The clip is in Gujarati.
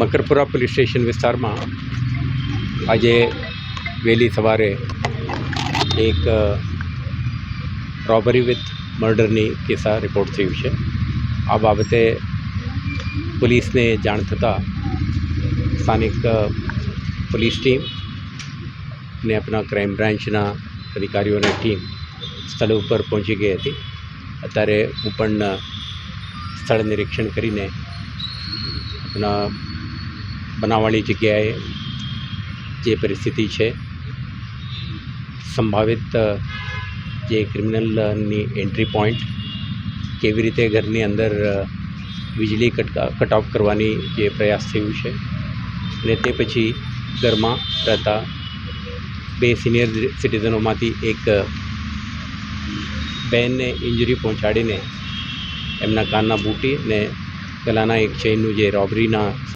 મકરપુરા પોલીસ સ્ટેશન વિસ્તારમાં આજે વહેલી સવારે એક રોબરી વિથ મર્ડરની કેસ રિપોર્ટ થયું છે. આ બાબતે પોલીસને જાણ થતાં સ્થાનિક પોલીસ ટીમ ને આપણા ક્રાઇમ બ્રાન્ચના અધિકારીઓની ટીમ સ્થળ ઉપર પહોંચી ગઈ હતી. અત્યારે હું પણ સ્થળ નિરીક્ષણ કરીને આપણા બનાવવાળી જગ્યાએ જે પરિસ્થિતિ છે, સંભવિત જે ક્રિમિનલની એન્ટ્રી પોઈન્ટ, કેવી રીતે ઘરની અંદર વીજળી કટ ઓફ કરવાની જે પ્રયાસ થયું છે અને તે પછી ઘરમાં રહેતા 2 સિનિયર સિટીઝનોમાંથી એક બેનને ઇન્જરી પહોંચાડીને એમના કાનના બૂટી અને ગલાના એક ચેઇનનું જે રોબરીના